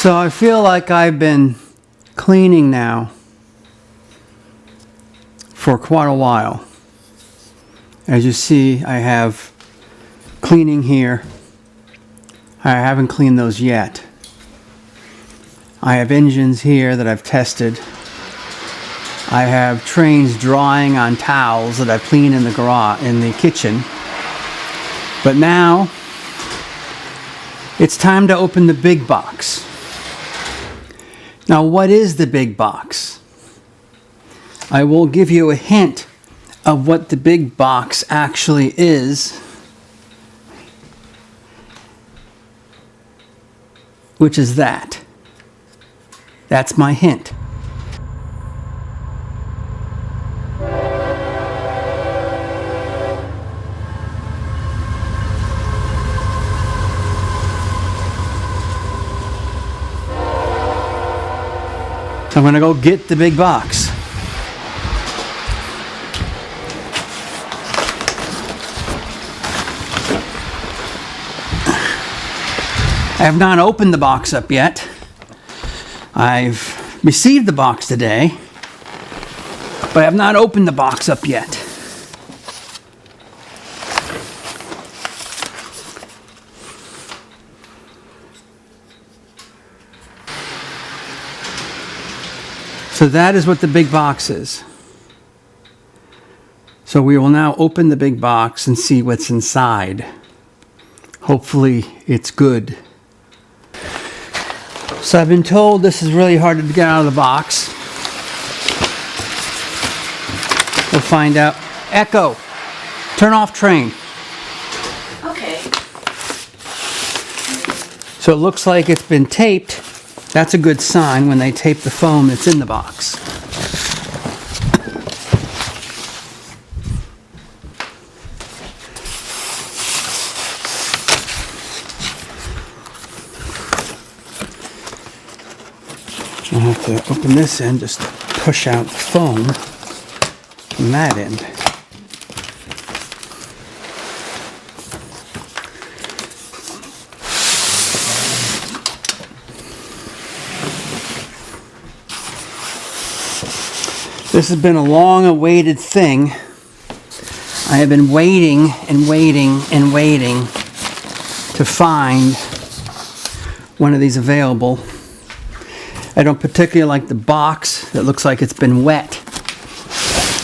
So I feel like I've been cleaning now for quite a while. As you see, I have cleaning here. I haven't cleaned those yet. I have engines here that I've tested. I have trains drying on towels that I've cleaned in the garage, in the kitchen. But now it's time to open the big box. Now, what is the big box? I will give you a hint of what the big box actually is, which is that. That's my hint. So I'm going to go get the big box. I have not opened the box up yet. I've received the box today, but I have not opened the box up yet. So that is what the big box is. So we will now open the big box and see what's inside. Hopefully it's good. So I've been told this is really hard to get out of the box. We'll find out. Echo, turn off train. Okay. So it looks like it's been taped. That's a good sign when they tape the foam that's in the box. I'll have to open this end just to push out the foam from that end. This has been a long-awaited thing. I have been waiting and waiting and waiting to find one of these available. I don't particularly like the box that looks like it's been wet.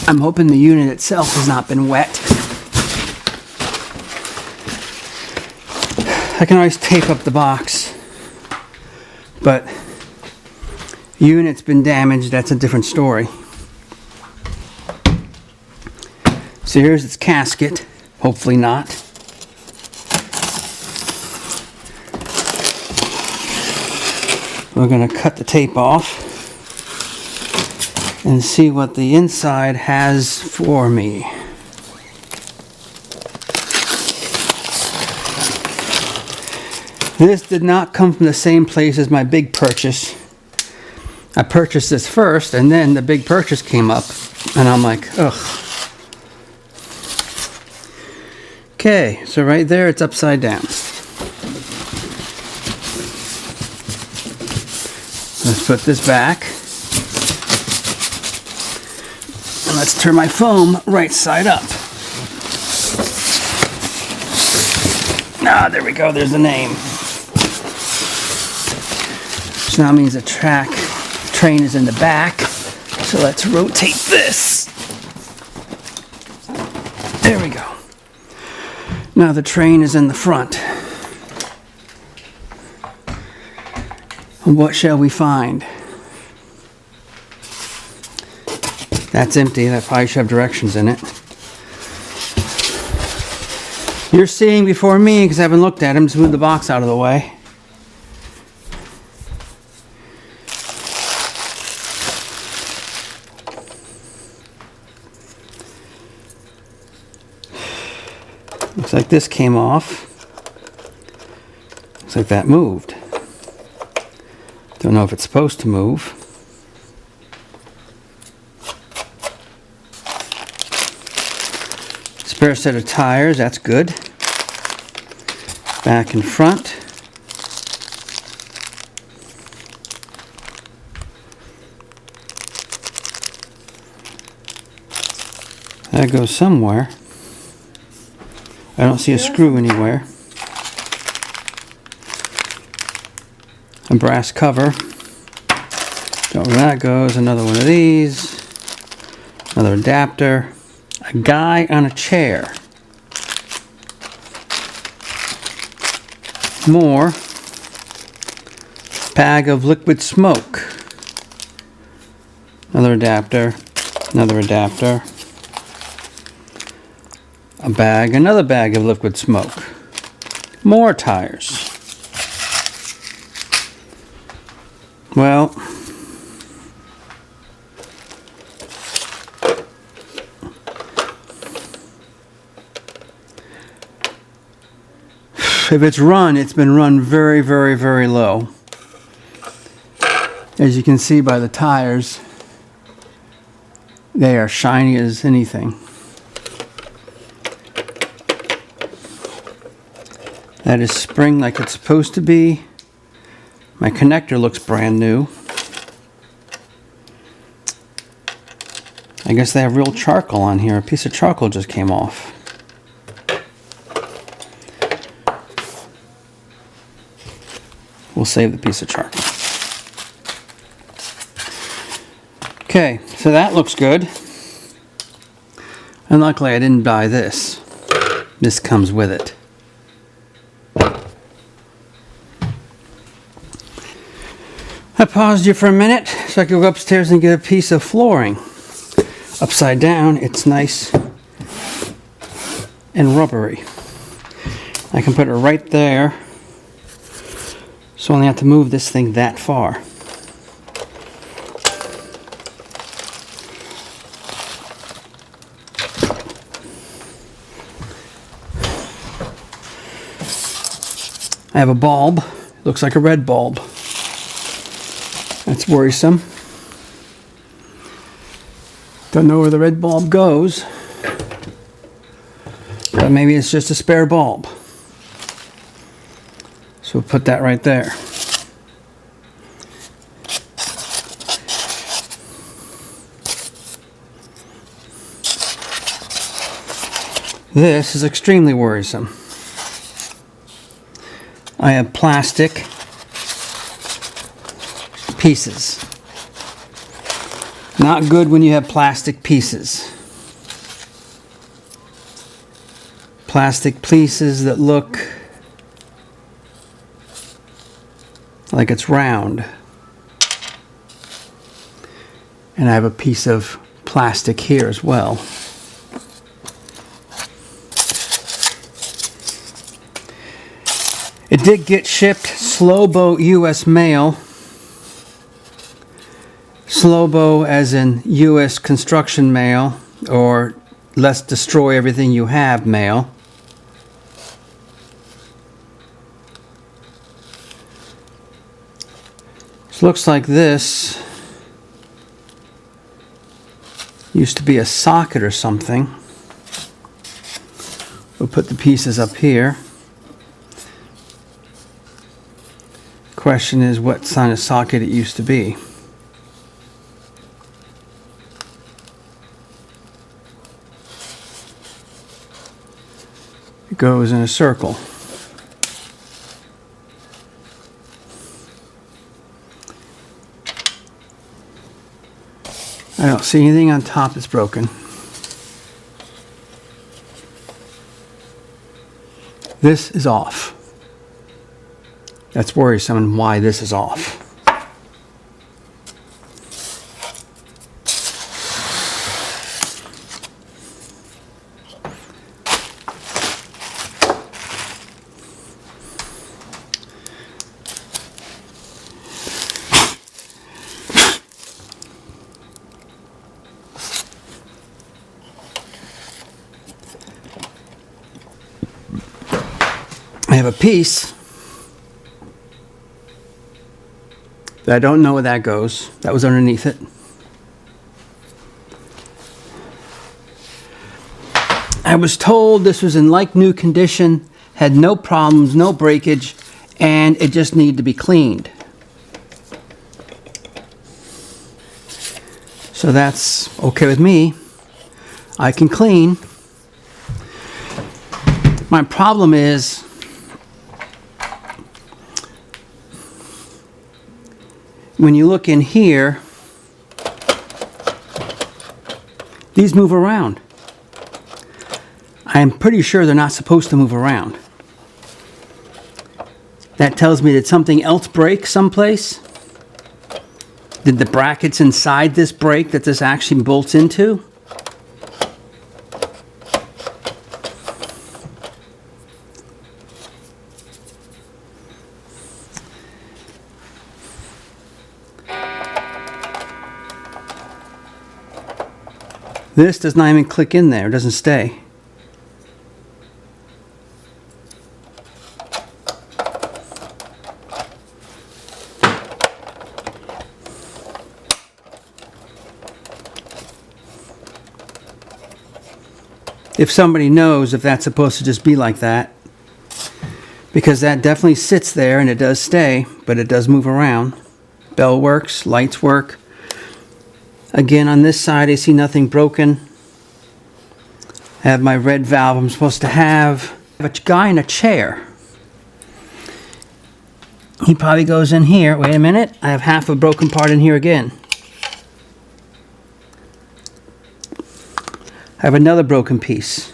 I'm hoping the unit itself has not been wet. I can always tape up the box, but the unit's been damaged. That's a different story. So here's its casket. Hopefully not. We're going to cut the tape off and see what the inside has for me. This did not come from the same place as my big purchase. I purchased this first and then the big purchase came up and I'm like, ugh. Okay, so right there it's upside down. Let's put this back. And let's turn my foam right side up. Ah, there we go, there's the name. Which now means the train is in the back. So let's rotate this. There we go. Now the train is in the front. And what shall we find? That's empty. That probably should have directions in it. You're seeing before me because I haven't looked at him. Just move the box out of the way. Looks like this came off. Looks like that moved. Don't know if it's supposed to move. Spare set of tires, that's good. Back and front. That goes somewhere. I don't see a screw anywhere. A brass cover. Don't know where that goes. Another one of these. Another adapter. A guy on a chair. More. Bag of liquid smoke. Another adapter. Another adapter. A bag. Another bag of liquid smoke. More tires. Well, if it's run, it's been run very, very, very low. As you can see by the tires, they are shiny as anything. That is spring like it's supposed to be. My connector looks brand new. I guess they have real charcoal on here. A piece of charcoal just came off. We'll save the piece of charcoal. Okay, so that looks good. And luckily I didn't buy this. This comes with it. I paused you for a minute so I could go upstairs and get a piece of flooring. Upside down, it's nice and rubbery. I can put it right there, so I only have to move this thing that far. I have a bulb. Looks like a red bulb. That's worrisome. Don't know where the red bulb goes. But maybe it's just a spare bulb. So we'll put that right there. This is extremely worrisome. I have plastic pieces. Not good when you have plastic pieces. Plastic pieces that look like it's round. And I have a piece of plastic here as well. It did get shipped slow boat US mail. Slow boat as in US construction mail, or let's destroy everything you have mail. It looks like this used to be a socket or something. We'll put the pieces up here. Question is what kind of socket it used to be. It goes in a circle. I don't see anything on top that's broken. This is off. That's worrisome and why this is off. I have a piece that I don't know where that goes. That was underneath it. I was told this was in like new condition, had no problems, no breakage, and it just needed to be cleaned. So that's okay with me. I can clean. My problem is when you look in here, these move around. I'm pretty sure they're not supposed to move around. That tells me that something else break someplace. Did the brackets inside this break that this actually bolts into? This does not even click in there, it doesn't stay. If somebody knows if that's supposed to just be like that, because that definitely sits there and it does stay, but it does move around. Bell works, lights work. Again, on this side, I see nothing broken. I have my red valve I'm supposed to have. I have a guy in a chair. He probably goes in here. Wait a minute. I have half a broken part in here again. I have another broken piece.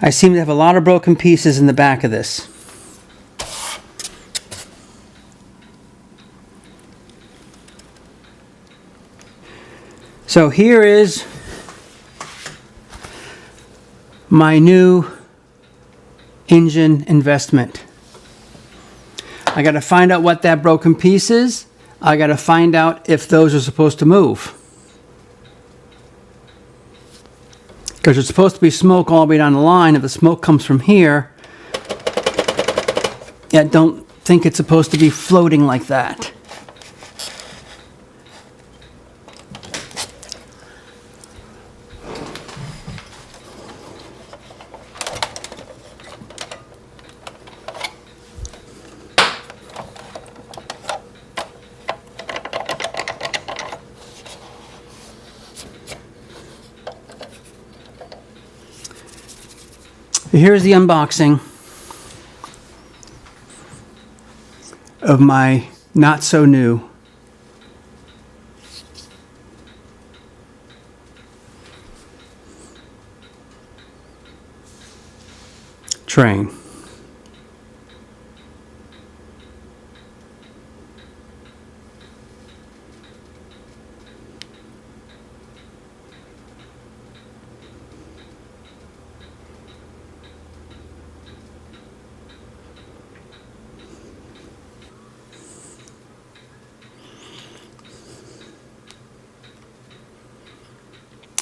I seem to have a lot of broken pieces in the back of this. So here is my new engine investment. I got to find out what that broken piece is. I got to find out if those are supposed to move. Because there's supposed to be smoke all the way down the line. If the smoke comes from here, I don't think it's supposed to be floating like that. Here's the unboxing of my not so new train.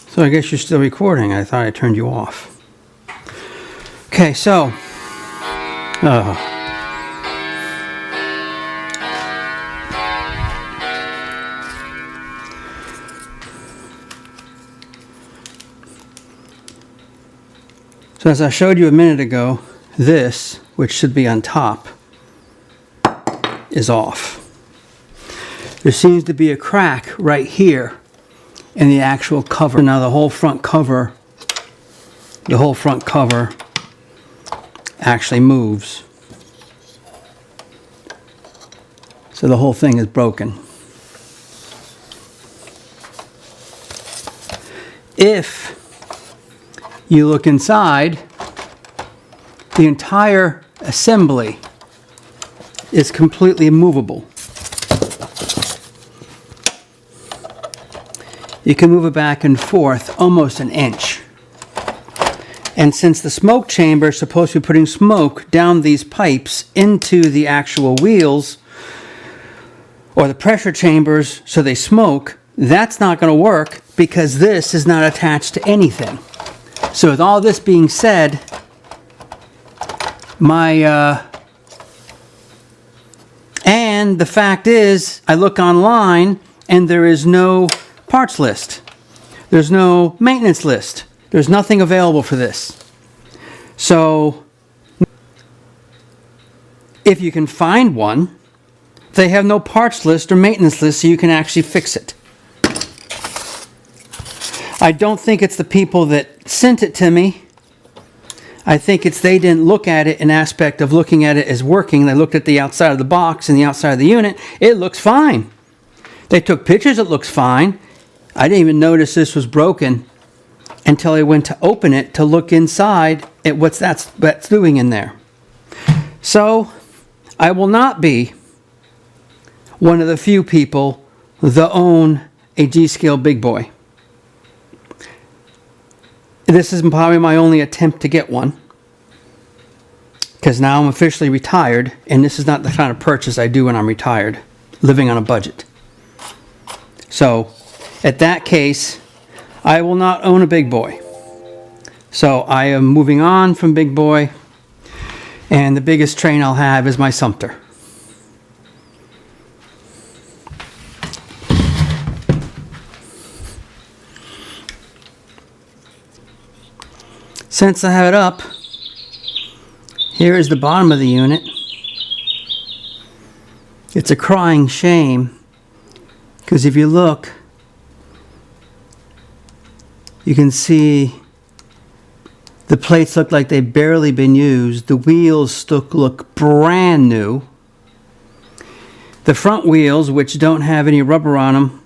So I guess you're still recording. I thought I turned you off. Okay, so so as I showed you a minute ago, this, which should be on top, is off. There seems to be a crack right here in the actual cover. Now the whole front cover actually moves. So the whole thing is broken. If you look inside, the entire assembly is completely movable. You can move it back and forth almost an inch. And since the smoke chamber is supposed to be putting smoke down these pipes into the actual wheels, or the pressure chambers so they smoke, that's not going to work because this is not attached to anything. So with all this being said, and the fact is, I look online and there is no parts list. There's no maintenance list. There's nothing available for this. So if you can find one, they have no parts list or maintenance list so you can actually fix it. I don't think it's the people that sent it to me. I think it's they didn't look at it in aspect of looking at it as working. They looked at the outside of the box and the outside of the unit. It looks fine. They took pictures. It looks fine. I didn't even notice this was broken until I went to open it to look inside at what's doing in there. So I will not be one of the few people that own a G-Scale Big Boy. This is probably my only attempt to get one, because now I'm officially retired, and this is not the kind of purchase I do when I'm retired, living on a budget. So, at that case, I will not own a Big Boy. So I am moving on from Big Boy, and the biggest train I'll have is my Sumter. Since I have it up, here is the bottom of the unit. It's a crying shame, because if you look, you can see the plates look like they've barely been used. The wheels look brand new. The front wheels, which don't have any rubber on them,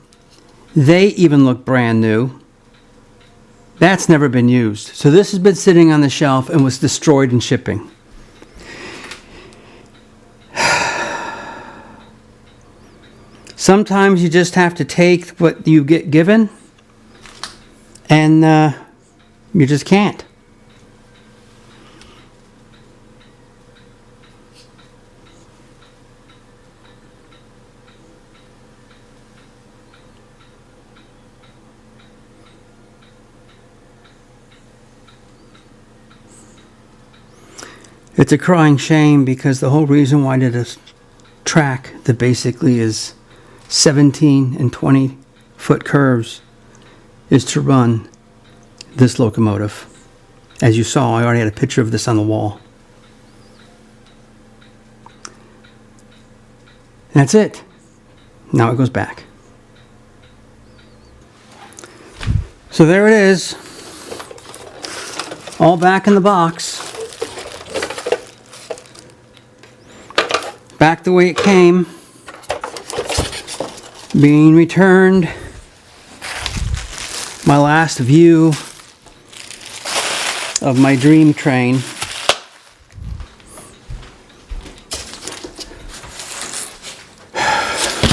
they even look brand new. That's never been used. So this has been sitting on the shelf and was destroyed in shipping. Sometimes you just have to take what you get given, and you just can't. It's a crying shame, because the whole reason why I did a track that basically is 17 and 20 foot curves is to run this locomotive. As you saw, I already had a picture of this on the wall. That's it. Now it goes back. So there it is, all back in the box. Back the way it came, being returned. My last view of my dream train.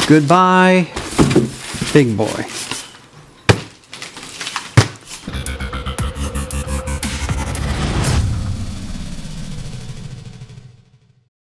Goodbye, Big Boy.